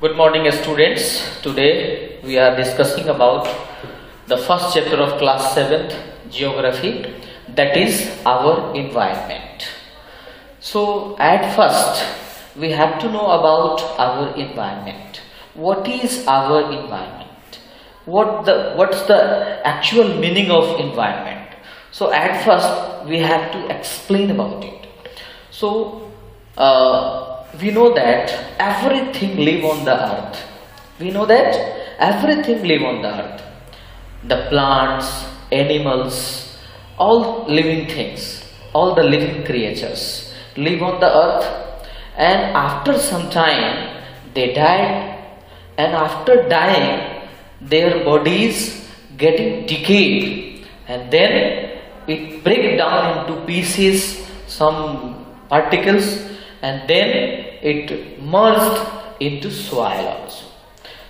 Good morning, students. Today we are discussing about the first chapter of class 7th geography, that is our environment. So at first we have to know about our environment. What is our environment? What's the actual meaning of environment? So at first we have to explain about it. So we know that everything live on the earth. We know that everything live on the earth. The plants, animals, all living things, all the living creatures live on the earth, and after some time they died, and after dying their bodies getting decayed, and then it break down into pieces, some particles, and then it merged into soil also.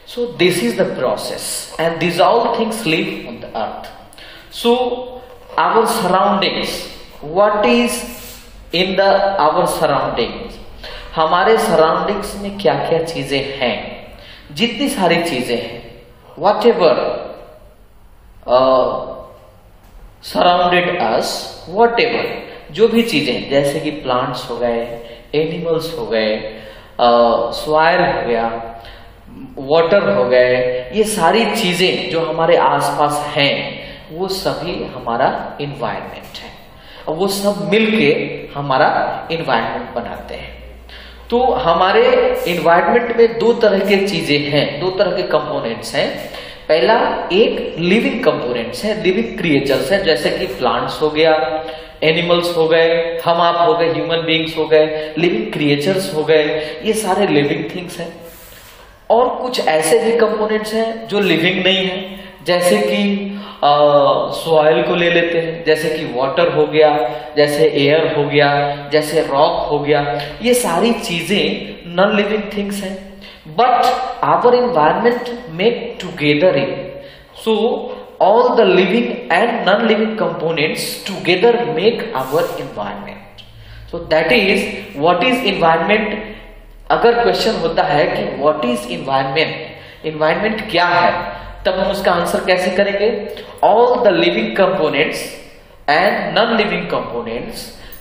So this is the process, and these all things live on the earth. So our surroundings, what is in the our surroundings, हमारे surroundings में क्या क्या चीजें हैं, जितनी सारी चीजें हैं, what ever surrounded us, what ever जो भी चीजें, जैसे कि प्लांट्स हो गए, एनिमल्स हो गए, सॉइल हो गया, वाटर हो गए, ये सारी चीजें जो हमारे आसपास हैं वो सभी हमारा इन्वायरमेंट है, और वो सब मिलके हमारा इन्वायरमेंट बनाते हैं. तो हमारे इन्वायरमेंट में दो तरह के चीजें हैं, दो तरह के कंपोनेंट्स हैं. पहला एक लिविंग कंपोनेंट्स है, लिविंग क्रिएचर्स है, जैसे कि प्लांट्स हो गया, एनिमल्स हो गए, हम आप हो गए, ह्यूमन बींग्स हो गए, लिविंग क्रिएचर्स हो गए, ये सारे लिविंग थिंग्स हैं. और कुछ ऐसे भी कंपोनेंट्स हैं जो लिविंग नहीं है, जैसे कि सॉइल को ले लेते हैं, जैसे कि वाटर हो गया, जैसे एयर हो गया, जैसे रॉक हो गया, ये सारी चीजें नॉन लिविंग थिंग्स हैं. But our environment make together it. So all the living and non-living components together make our environment. So that is what is environment. अगर क्वेश्चन होता है कि what is environment, environment क्या है, तब हम उसका आंसर कैसे करेंगे? All the living components and non-living components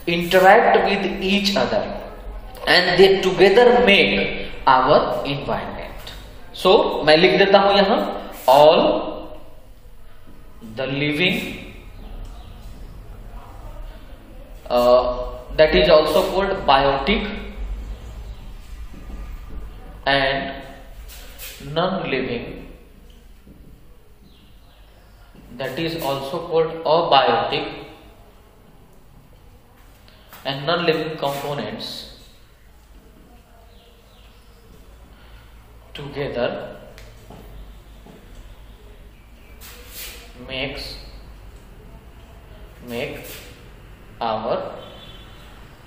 interact with each other and they together make our environment. So मैं लिख देता हूं यहां, all the living that is also called biotic and non-living that is also called abiotic and non-living components together make our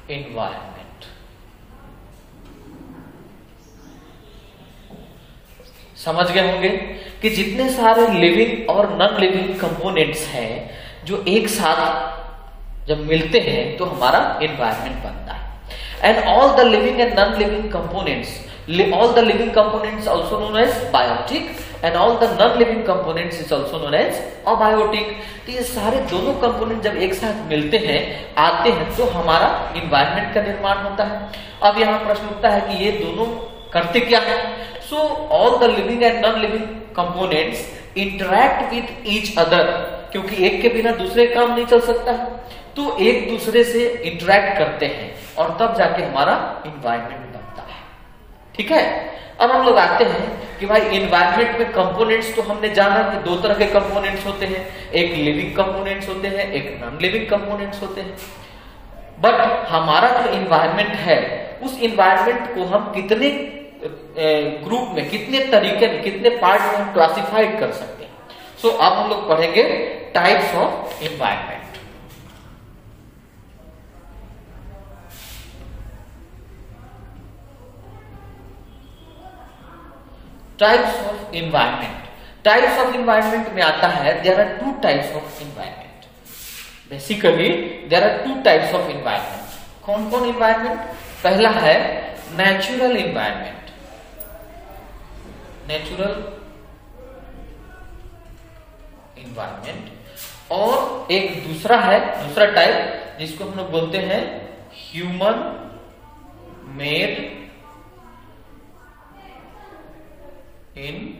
environment. समझ गए होंगे कि जितने सारे लिविंग और नॉन लिविंग कंपोनेंट्स हैं जो एक साथ जब मिलते हैं तो हमारा एनवायरनमेंट बनता है. And all the living and non living components, all the living components also known as biotic and all the non-living components is also known as abiotic. तो ये सारे दोनों कंपोनेंट जब एक साथ मिलते हैं, आते हैं, तो हमारा इन्वायरमेंट का निर्माण होता है. अब यहाँ प्रश्न उठता है कि ये दोनों करते क्या है? So all the living and non living components interact with each other, क्योंकि एक के बिना दूसरे काम नहीं चल सकता है, तो एक दूसरे से इंटरैक्ट करते हैं और तब जाके हमारा इन्वायरमेंट बनता है. ठीक है. अब हम लोग आते हैं कि भाई इन्वायरमेंट में कंपोनेंट्स तो हमने जाना कि दो तरह के कंपोनेंट्स होते हैं, एक लिविंग कंपोनेंट्स होते हैं, एक नॉन लिविंग कंपोनेंट्स होते हैं. बट हमारा जो इन्वायरमेंट है उस इन्वायरमेंट को हम कितने ग्रुप में, कितने तरीके में, कितने पार्ट में हम क्लासिफाइड कर सकते हैं. सो अब हम लोग पढ़ेंगे types of environment. Types of environment. Types of environment में आता है there are two types of environment. Basically there are two types of environment. कौन कौन इन्वायरमेंट? पहला है नेचुरल इन्वायरमेंट. Natural environment. और एक दूसरा टाइप जिसको हम लोग बोलते हैं ह्यूमन मेड इन्वायरमेंट।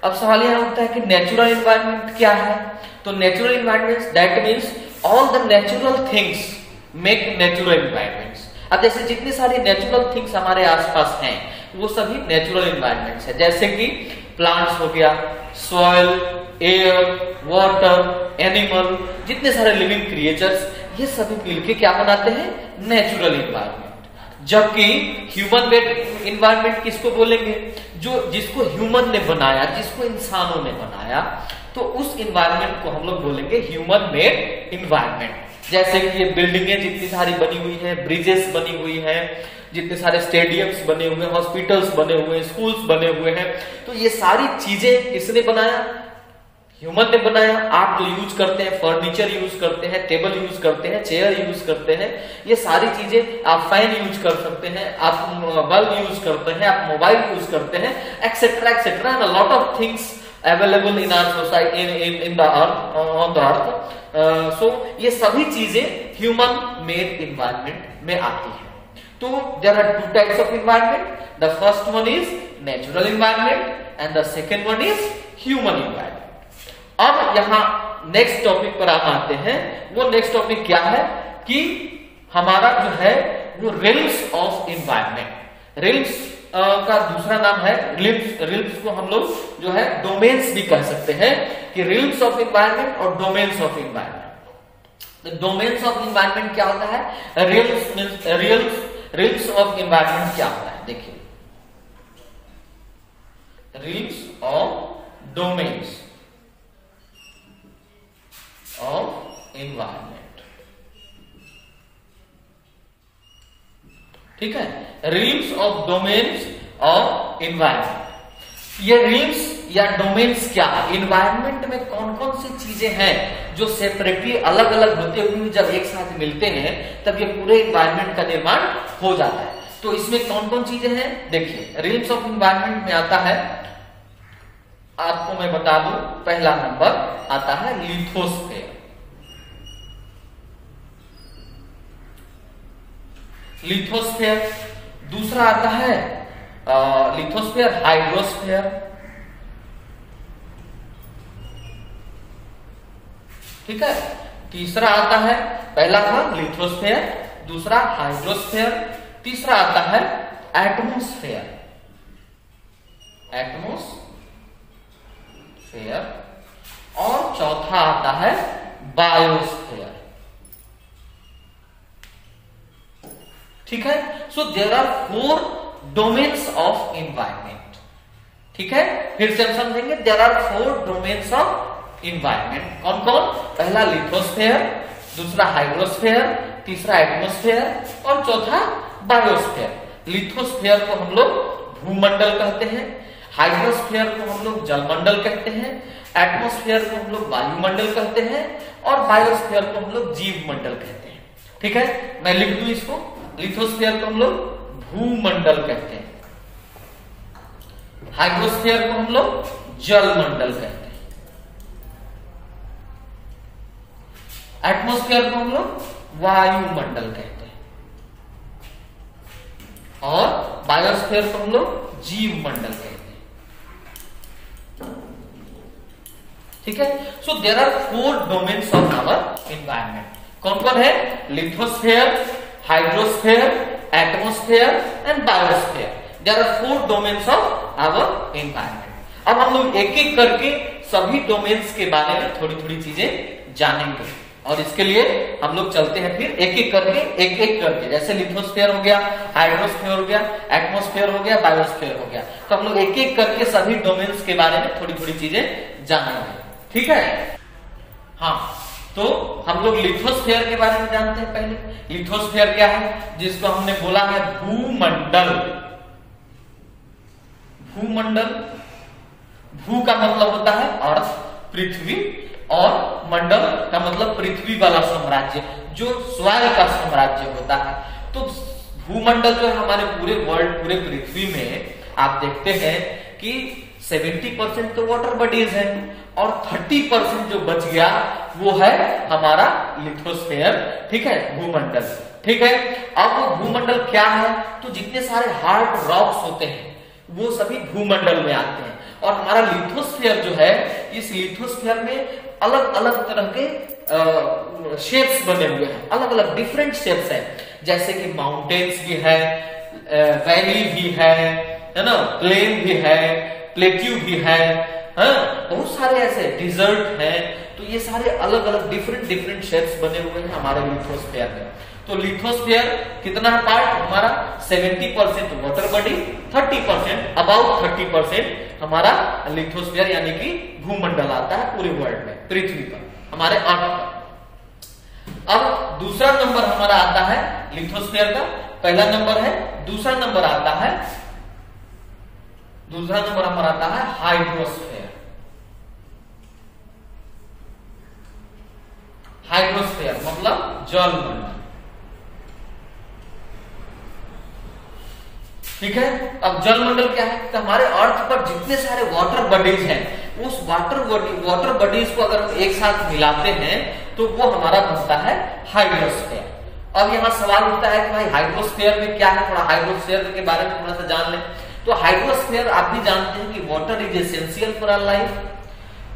अब सवाल यह उठता है कि नेचुरल इन्वायरमेंट क्या है? तो natural environment that means all the natural things make natural environments. अब जैसे जितनी सारी नेचुरल थिंग्स हमारे आसपास हैं वो सभी नेचुरल इन्वायरमेंट्स है, जैसे कि प्लांट्स हो गया, सॉइल, एयर, वाटर, एनिमल, जितने सारे लिविंग क्रिएचर्स, ये सभी मिलके क्या बनाते हैं? Natural environment. जबकि ह्यूमन मेड इन्वायरमेंट किसको बोलेंगे? जिसको ह्यूमन ने बनाया, जिसको इंसानों ने बनाया, तो उस इन्वायरमेंट को हम लोग बोलेंगे ह्यूमन मेड इन्वायरमेंट। जैसे कि ये बिल्डिंगें जितनी सारी बनी हुई हैं, ब्रिजेस बनी हुई हैं, जितने सारे स्टेडियम्स बने हुए हैं, हॉस्पिटल्स बने हुए हैं, स्कूल्स बने हुए हैं, तो ये सारी चीजें किसने बनाया? ह्यूमन ने बनाया। आप जो यूज करते हैं, फर्नीचर यूज करते हैं, टेबल यूज करते हैं, चेयर यूज करते हैं, ये सारी चीजें, आप फैन यूज कर सकते हैं, आप बल्ब यूज करते हैं, आप मोबाइल यूज करते हैं, etcetera etcetera, and lot of things available in our society, in the earth, on the earth. So ये सभी चीजें ह्यूमन मेड इन्वायरमेंट में आती है। तो there are two types of environment. The first one is natural environment and the second one is human environment. अब यहां next topic पर आप आते हैं। वो नेक्स्ट टॉपिक क्या है कि हमारा जो है वो रिल्स ऑफ इन्वायरमेंट। रिल्स का दूसरा नाम है रिल्स को हम लोग जो है डोमेन्स भी कह सकते हैं, कि रिल्स ऑफ इन्वायरमेंट और domains of environment. Domains of environment क्या होता है? रिल्स ऑफ इन्वायरमेंट क्या होता है? देखिए, reels of domains of environment, ठीक है। Reels of domains of environment. ये रिल्स या डोमेन्स क्या है? इन्वायरमेंट में कौन कौन सी चीजें हैं जो सेपरेटली अलग अलग होते हुए जब एक साथ मिलते हैं तब ये पूरे इन्वायरमेंट का निर्माण हो जाता है। तो इसमें कौन कौन चीजें हैं? देखिए, रिल्स ऑफ इन्वायरमेंट में आता है, आपको मैं बता दूं, पहला नंबर आता है लिथोस्फेयर। लिथोस्फेयर। दूसरा आता है लिथोस्फेयर हाइड्रोस्फेयर, ठीक है। तीसरा आता है, पहला था लिथोस्फेयर, दूसरा हाइड्रोस्फेयर, तीसरा आता है एटमोस्फेयर, एटमोस्फेयर, और चौथा आता है बायोस्फेयर, ठीक है। So there are 4 domains of environment, ठीक है। फिर से हम समझेंगे, there are 4 domains of environment. कौन कौन? पहला लिथोस्फेयर, दूसरा हाइड्रोस्फेयर, तीसरा एटमोस्फेयर और चौथा बायोस्फेयर। लिथोस्फेयर को हम लोग भूमंडल कहते हैं, हाइड्रोस्फेयर को हम लोग जलमंडल कहते हैं, एटमोस्फेयर को हम लोग वायुमंडल कहते हैं और बायोस्फेयर को हम लोग जीव मंडल कहते हैं, ठीक है। मैं लिख दूं इसको, लिथोस्फेयर को हम लोग भूमंडल कहते हैं, हाइड्रोस्फेयर को हम लोग जलमंडल कहते हैं, एटमोस्फेयर को हम लोग वायुमंडल कहते हैं और बायोस्फीयर को हम लोग जीव मंडल कहते हैं, ठीक है। So there are 4 domains of our environment. कौन कौन है? Lithosphere, hydrosphere, atmosphere and biosphere. There are 4 domains of our environment. अब हम लोग एक एक करके सभी डोमेन्स के बारे में थोड़ी थोड़ी चीजें जानेंगे और इसके लिए हम लोग चलते हैं फिर एक एक करके जैसे लिथोस्फेयर हो गया, हाइड्रोस्फेयर हो गया, एटमोस्फेयर हो गया, बायोस्फेयर हो गया। तो हम लोग एक एक करके सभी डोमेन्स के बारे में थोड़ी थोड़ी चीजें जानेंगे, ठीक है। हाँ, तो हम लोग लिथोस्फेयर के बारे में जानते हैं। पहले लिथोस्फेयर क्या है? जिसको हमने बोला है भूमंडल। भूमंडल, भू का मतलब होता है अर्थ, पृथ्वी, और मंडल का मतलब पृथ्वी वाला साम्राज्य, जो स्वयं का साम्राज्य होता है। तो भूमंडल जो है हमारे पूरे वर्ल्ड, पूरे पृथ्वी में आप देखते हैं कि 70% तो वाटर बॉडीज है और 30% जो बच गया वो है हमारा लिथोस्फीयर, ठीक है, भूमंडल, ठीक है। अब वो भूमंडल क्या है, तो जितने सारे हार्ड रॉक्स होते हैं वो सभी भूमंडल में आते हैं और हमारा लिथोस्फीयर जो है, इस लिथोस्फीयर में अलग अलग तरह के शेप्स बने हुए हैं, अलग अलग डिफरेंट शेप्स हैं, जैसे कि माउंटेन्स भी है, वैली भी है ना, प्लेन भी है, प्लेट्यू भी है, बहुत सारे ऐसे डिजर्ट हैं। तो ये सारे अलग अलग डिफरेंट शेप्स बने हुए हैं हमारे लिथोस्फीयर में। तो लिथोस्फीयर कितना है पार्ट हमारा, 70% वाटर बॉडी, 30% अबाउट 30% हमारा लिथोस्फीयर यानी कि भूमंडल आता है पूरे वर्ल्ड में, पृथ्वी पर, हमारे अर्थ पर। अब दूसरा नंबर हमारा आता है लिथोस्फीयर का, पहला नंबर है, दूसरा नंबर आता है हाइड्रोस्फीयर। हाइड्रोस्फीयर मतलब जलमंडल, ठीक है। अब जलमंडल क्या है, तो हमारे अर्थ पर जितने सारे वाटर बॉडीज हैं, उस वाटर बॉडीज को अगर हम एक साथ मिलाते हैं तो वो हमारा बनता है हाइड्रोस्फीयर। अब यहाँ सवाल उठता है कि भाई हाइड्रोस्फीयर में क्या है, थोड़ा हाइड्रोस्फीयर के बारे में थोड़ा सा जान लें। तो हाइड्रोस्फीयर आप भी जानते हैं कि water is essential for our life,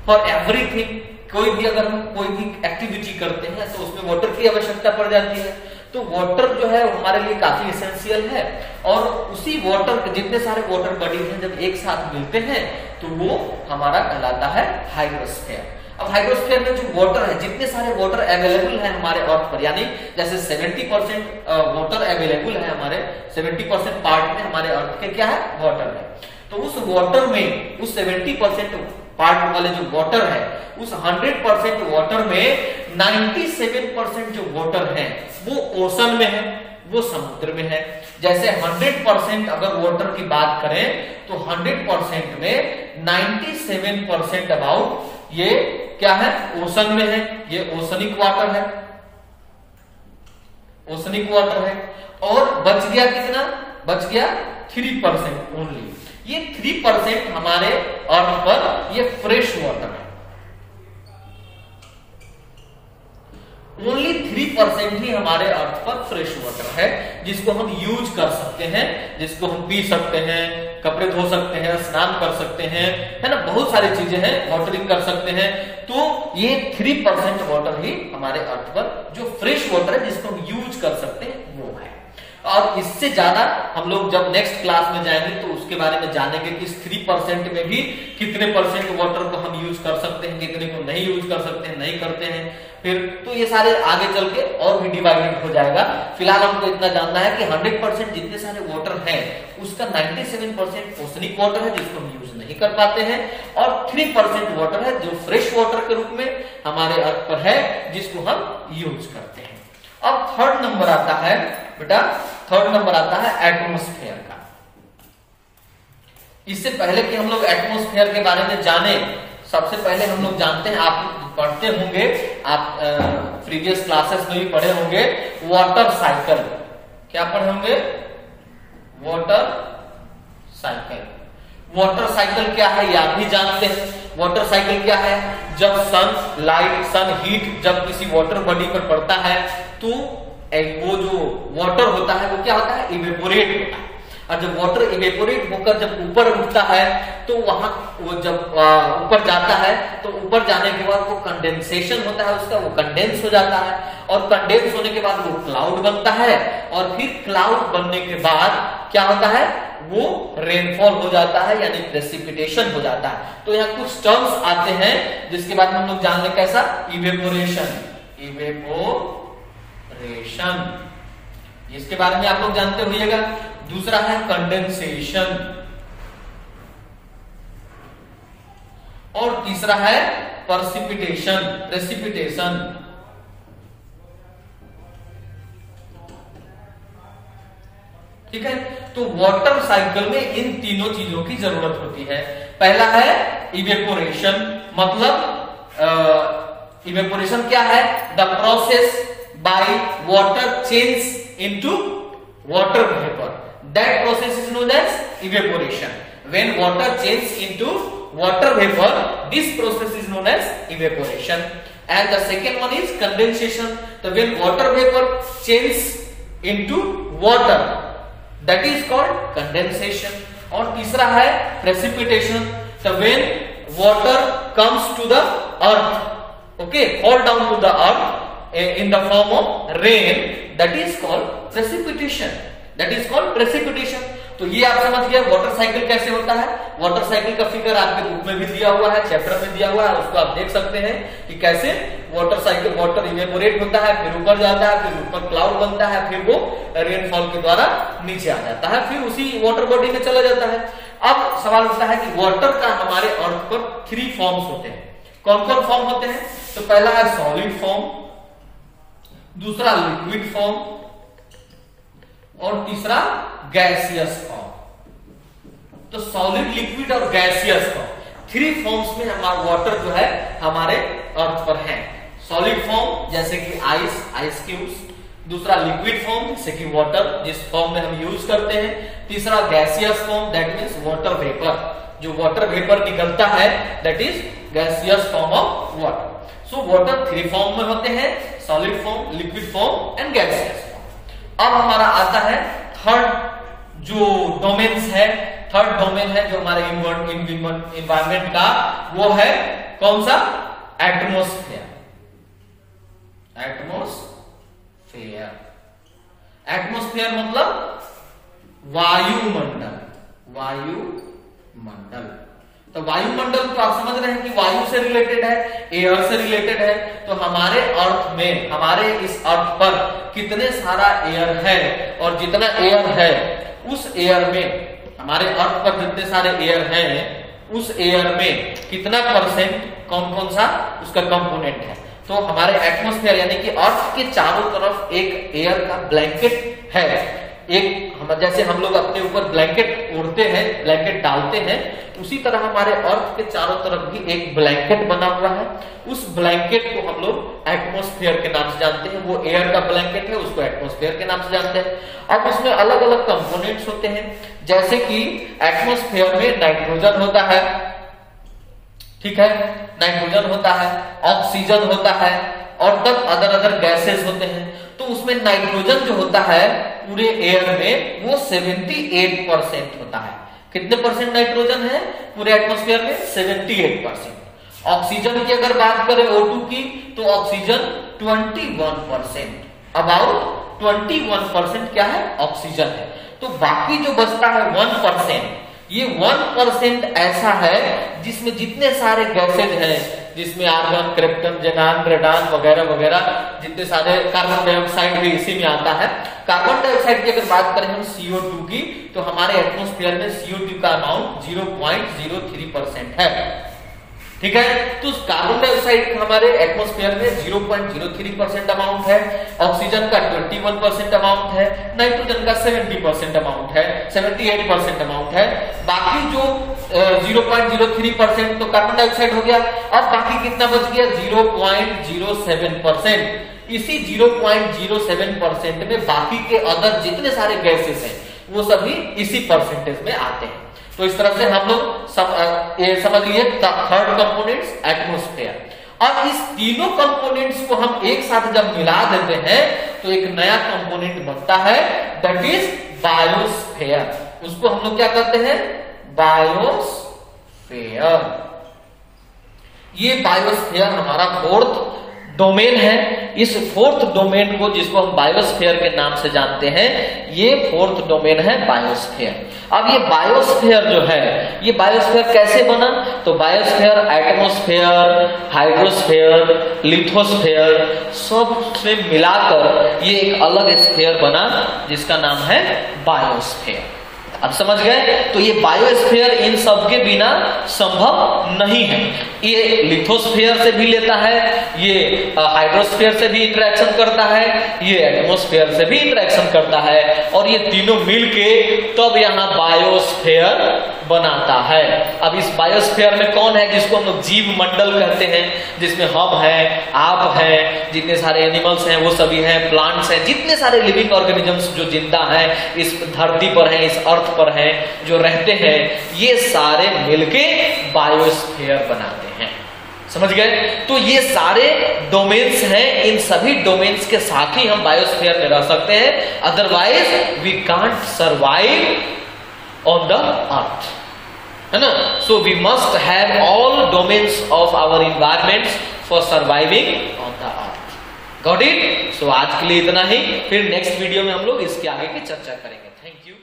for everything. कोई भी अगर हम कोई भी एक्टिविटी करते हैं तो उसमें वाटर की आवश्यकता पड़ जाती है। तो वाटर जो है हमारे लिए काफी एसेंशियल है और उसी वाटर के जितने सारे वाटर बॉडीज हैं जब एक साथ मिलते हैं तो वो हमारा कहलाता है हाइड्रोस्फीयर। अब हाइड्रोस्फीयर में जो वाटर है, जितने सारे वाटर अवेलेबल है हमारे अर्थ पर, यानी जैसे 70% वाटर अवेलेबल है हमारे, 70% पार्ट में हमारे अर्थ के क्या है, वाटर है। तो उस वाटर में, उस 70% पार्ट वाले जो वाटर है, उस 100% वाटर में 97% जो वाटर है वो ओशन में है, वो समुद्र में है। जैसे 100% अगर वाटर की बात करें तो 100% में 97% अबाउट ये क्या है, ओशन में है, ये ओशनिक वाटर है, ओशनिक वाटर है। और बच गया कितना, बच गया 3% ओनली। ये 3% हमारे अर्थ पर ये फ्रेश वाटर है, ओनली 3% ही हमारे अर्थ पर फ्रेश वाटर है जिसको हम यूज कर सकते हैं, जिसको हम पी सकते हैं, कपड़े धो सकते हैं, स्नान कर सकते हैं, है ना, बहुत सारी चीजें हैं, वाटरिंग कर सकते हैं। तो ये 3% वाटर ही हमारे अर्थ पर जो फ्रेश वाटर है जिसको हम यूज कर सकते हैं वो है। और इससे ज्यादा हम लोग जब नेक्स्ट क्लास में जाएंगे तो उसके बारे में जानेंगे कि इस 3% में भी कितने परसेंट वाटर को हम यूज कर सकते हैं, कितने को नहीं यूज कर सकते हैं, नहीं करते हैं फिर। तो ये सारे आगे चल के और भी डिवाइडेड हो जाएगा। फिलहाल हमको इतना जानना है कि 100% जितने सारे वाटर हैं उसका 97% ओशनिक वाटर है जिसको हम यूज नहीं कर पाते हैं और 3% वाटर है जो फ्रेश वाटर के रूप में हमारे अर्थ पर है जिसको हम यूज करते हैं। अब थर्ड नंबर आता है बेटा, थर्ड नंबर आता है एटमॉस्फेयर का। इससे पहले कि हम लोग एटमॉस्फेयर के बारे में जाने, सबसे पहले हम लोग जानते हैं, आप पढ़ते होंगे, आप प्रीवियस क्लासेस में भी पढ़े होंगे, वाटर साइकिल। क्या पढ़े होंगे, वाटर साइकिल। वाटर साइकिल क्या है ये आप भी जानते हैं। वाटर साइकिल क्या है, जब सन लाइट, सन हीट जब किसी वाटर बॉडी पर पड़ता है तो वो जो वाटर होता है वो क्या होता है, इवेपोरेट होता है। और जब वाटर इवेपोरेट होकर जब ऊपर उठता है तो वहां वो जब ऊपर जाता है तो ऊपर जाने के बाद वो कंडेंसेशन होता है उसका, वो कंडेंस हो जाता है और कंडेंस होने के बाद वो क्लाउड बनता है और फिर क्लाउड बनने के बाद क्या होता है, वो रेनफॉल हो जाता है यानी प्रेसिपिटेशन हो जाता है। तो यहाँ कुछ टर्म्स आते हैं जिसके बाद हम लोग जान लें कैसा, इवेपोरेशन, इवेपोरेशन, इसके बारे में आप लोग जानते होइएगा। दूसरा है कंडेंसेशन और तीसरा है प्रेसिपिटेशन, प्रेसिपिटेशन। ठीक है, तो वाटर साइकिल में इन तीनों चीजों की जरूरत होती है। पहला है इवेपोरेशन, मतलब इवेपोरेशन क्या है, the process by water change into water vapor. That process is known as evaporation. When water changes into water vapor, this process is known as evaporation. And the second one is condensation. So when water vapor changes into water, that is called condensation. और तीसरा है precipitation. So when water comes to the earth, okay, fall down to the earth in the form of rain, that is called precipitation. That is called precipitation. तो ये आप समझ गए water cycle कैसे होता है। वाटर साइकिल का figure आपके बुक में भी दिया हुआ है, चैप्टर में दिया हुआ है, उसको आप देख सकते हैं कि कैसे वाटर साइकिल, वाटर इवेपोरेट होता है, फिर ऊपर जाता है, फिर ऊपर क्लाउड बनता है, फिर वो रेनफॉल के द्वारा नीचे आ जाता है, फिर उसी वाटर बॉडी में चला जाता है। अब सवाल उठता है कि वाटर का हमारे अर्थ पर 3 फॉर्म्स होते हैं। कौन कौन फॉर्म होते हैं? तो पहला है सॉलिड फॉर्म, दूसरा लिक्विड फॉर्म और तीसरा गैसियस फॉर्म। तो सॉलिड, लिक्विड और गैसियस फॉर्म 3 फॉर्म्स में हमारा वाटर जो है हमारे अर्थ पर है। सॉलिड फॉर्म जैसे कि आइस क्यूब्स, दूसरा लिक्विड फॉर्म जैसे कि वाटर जिस फॉर्म में हम यूज करते हैं, तीसरा gaseous form that means water vapour, जो वाटर वेपर निकलता है that is gaseous form of water. So water 3 form में होते हैं, solid form, liquid form and gaseous form. अब हमारा आता है थर्ड जो डोमेन्स है, थर्ड डोमेन है जो हमारे इन्वायरमेंट का, वो है कौन सा? एटमॉस्फेयर। एटमॉस्फेयर, एटमॉस्फेयर मतलब वायुमंडल। वायुमंडल, तो वायुमंडल तो आप समझ रहे हैं कि वायु से रिलेटेड है, एयर से रिलेटेड है। तो हमारे अर्थ में, हमारे इस अर्थ पर कितने सारा एयर है, और जितना एयर है उस एयर में, हमारे अर्थ पर जितने सारे एयर हैं उस एयर में कितना परसेंट कौन कौन सा उसका कंपोनेंट है। तो हमारे एटमॉस्फेयर यानी कि अर्थ के चारों तरफ एक एयर का ब्लैंकेट है। एक जैसे हम लोग अपने ऊपर ब्लैंकेट ओढ़ते हैं, ब्लैंकेट डालते हैं, उसी तरह हमारे अर्थ के चारों तरफ भी एक ब्लैंकेट बना हुआ है। उस ब्लैंकेट को हम लोग एटमॉस्फेयर के नाम से जानते हैं। वो एयर का ब्लैंकेट है, उसको एटमॉस्फेयर के नाम से जानते हैं। अब उसमें अलग अलग कंपोनेंट्स होते हैं, जैसे कि एटमॉस्फेयर में नाइट्रोजन होता है, ठीक है, नाइट्रोजन होता है, ऑक्सीजन होता है और तब अदर गैसेस होते हैं। तो उसमें नाइट्रोजन जो होता है पूरे एयर में वो 78% होता है। कितने परसेंट नाइट्रोजन है पूरे एटमॉस्फेयर में? 78%। ऑक्सीजन की अगर बात करें O2 की, तो ऑक्सीजन 21%, अबाउट 21% क्या है? ऑक्सीजन है। तो बाकी जो बचता है 1%, ये 1% ऐसा है जिसमें जितने सारे गैसेज हैं, जिसमें आर्गन, क्रिप्टन, जेनान, रेडान वगैरह वगैरह, जितने सारे, कार्बन डाइऑक्साइड भी इसी में आता है। कार्बन डाइऑक्साइड की अगर बात करें हम CO2 की, तो हमारे एटमॉस्फेयर में CO2 का अमाउंट 0.03% है, ठीक है। तो कार्बन डाइऑक्साइड हमारे एटमॉस्फेयर में 0.03% अमाउंट है, ऑक्सीजन का 21% अमाउंट है, नाइट्रोजन का 70% अमाउंट है, 78% अमाउंट है। बाकी जो 0.03% तो कार्बन डाइऑक्साइड हो गया। अब बाकी कितना बच गया? 0.07%। इसी 0.07% में बाकी के अदर जितने सारे गैसेस हैं वो सभी इसी परसेंटेज में आते हैं। तो इस तरह से हम लोग समझ लिए थर्ड कंपोनेंट्स एटमॉस्फेयर। अब इस तीनों कंपोनेंट्स को हम एक साथ जब मिला देते हैं तो एक नया कंपोनेंट बनता है, दैट इज बायोस्फेयर। उसको हम लोग क्या कहते हैं? बायोस्फेयर। ये बायोस्फेयर हमारा फोर्थ डोमेन है। इस फोर्थ डोमेन को, जिसको हम बायोस्फीयर के नाम से जानते हैं, ये फोर्थ डोमेन है बायोस्फीयर। अब ये बायोस्फीयर जो है, ये बायोस्फीयर कैसे बना? तो बायोस्फीयर एटमॉस्फेयर, हाइड्रोस्फीयर, लिथोस्फीयर सब से मिलाकर ये एक अलग स्फीयर बना जिसका नाम है बायोस्फीयर। अब समझ गए? तो ये बायोस्फीयर इन सब के बिना संभव नहीं है। ये लिथोस्फीयर से भी लेता है, ये हाइड्रोस्फीयर से भी इंटरेक्शन करता है, ये एटमॉस्फेयर से भी इंटरेक्शन करता है, और ये तीनों मिलके तब यहाँ बायोस्फीयर बनाता है। अब इस बायोस्फीयर में कौन है जिसको हम लोग जीव मंडल कहते हैं, जिसमें हम हैं, आप हैं, जितने सारे एनिमल्स हैं वो सभी हैं, प्लांट्स हैं, जितने सारे लिविंग ऑर्गेनिजम्स जो जिंदा हैं इस धरती पर हैं, इस अर्थ पर हैं, जो रहते हैं, ये सारे मिलके बायोस्फीयर बनाते हैं। समझ गए? तो ये सारे डोमेन्स हैं, इन सभी डोमेन्स के साथ ही हम बायोस्फीयर में रह सकते हैं, otherwise we can't survive on the earth, है ना। So we must have all domains of our environments for surviving on the earth. Got it? So आज के लिए इतना ही, फिर नेक्स्ट वीडियो में हम लोग इसके आगे की चर्चा करेंगे। Thank you.